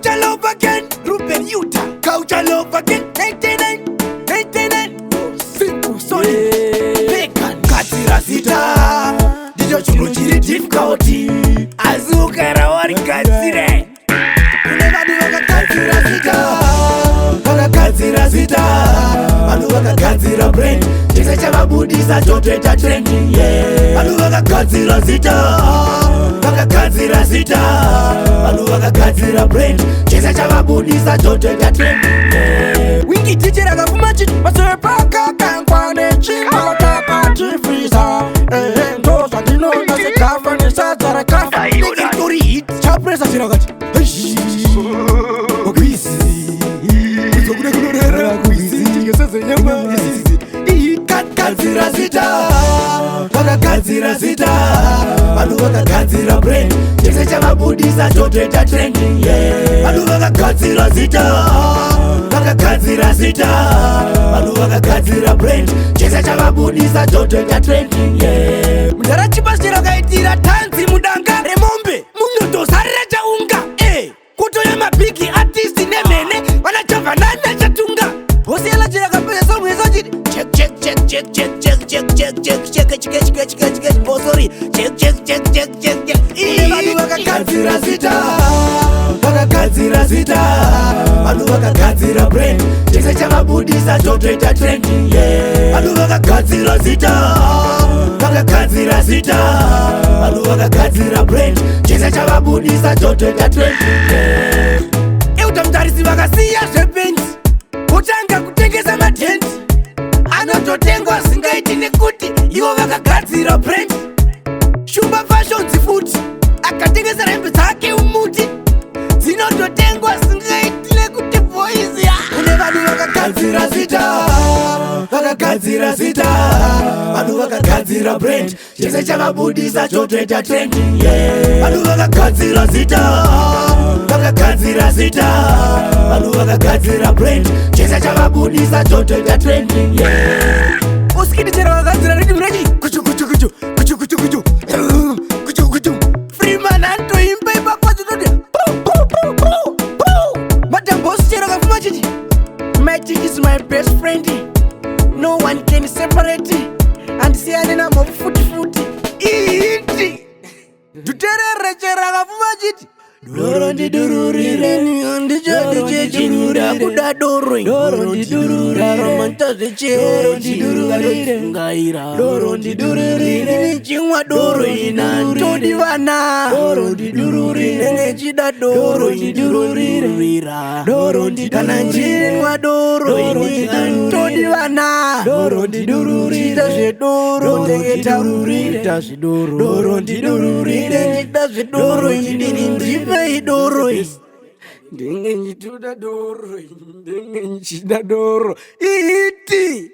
Culture love again, Ruben Utah. Culture love again, 99, 99. Simple Sony, Vegan. Katsira zita, ndicho chinhu chiri difficult. Azukara wari katsire. Kune vanhu vakagadzira zita, vakagadzira zita. Vanhu vakagadzira brand, chese chavabudisa chotoita trending. Vanhu vakagadzira zita, vakagadzira zita. Vanhu vakagadzira brand, chese chavabudisa chotoita trending. Wingi teacher akafuma chiti masepaka kangwane chimba tapachifisa. Ndoza ndinona sekafa nesadza rakafa. Itori hit chapresa chirakati Ogwisi kuzokuda kunorera kugwisi chingeseze nyama isizi Gadzira zita, vakagadzira zita. Vanhu vakagadzira brand, chese chavabudisa chotoita trending. Vanhu vakagadzira zita, vakagadzira zita. Vanhu vakagadzira brand, chese chavabudisa chotoita trending. Mudhara chipasitera kaitira tanzi mudanga remombe munyotozarira chaunga. Kutoya mabigi artist nemene vanachavanana chatunga. Bosi yalachira kapesa somweza chiti check check check check check check check check check check check check bosori check check check check check check. Vanhu vakagadzira zita, vakagadzira zita. Vanhu vakagadzira brand, chese chavabudisa chotoita trending. Vanhu vakagadzira zita, vakagadzira zita. Vanhu vakagadzira brand, chese chavabudisa chotoita trending. Eutamutarisi vakasiya zvependi, kutanga kutengesa matenti anototengwa singaiti nekuti ivo vakagadzira brand. Shumba fashions futi akatengesa hembe dzake umuti dzinototengwa singaiti nekuti boys. Kune vanhu vakagadzira zita, vakagadzira zita. Vanhu vakagadzira brand, chese chavabudisa chotoita trending. Vanhu vakagadzira zita, vakagadzira zita. Vanhu vakagadzira brand, chese chavabudisa chotoita trending. Uskidi chera vakagadzira rhythm reji kuchu kuchu kuchu kuchu kuchu kuchu kuchu kuchu. Freeman antoimba ipapacho toti Madam Boss chera kafuma chiti magic is my best friend, no one can separate. And siyane na mafuti futi iti duterere chera kafuma chiti doro ndidururire ndicho ndichechirura kuda doro. Doro ndidururire romantaze chero ndidururire ngaira. Doro ndidururire nichimwa doro ina ntodi vana. Doro ndidururire nechida doro ndidururira. Doro ndikana nchinwa doro ina ntodi vana. Doro ndidururire zvedoro ndengeta zvedoro. Doro ndidururire nechida zvedoro indini ndime idoro. Ndenge nchituda doro, ndenge nchida doro iti.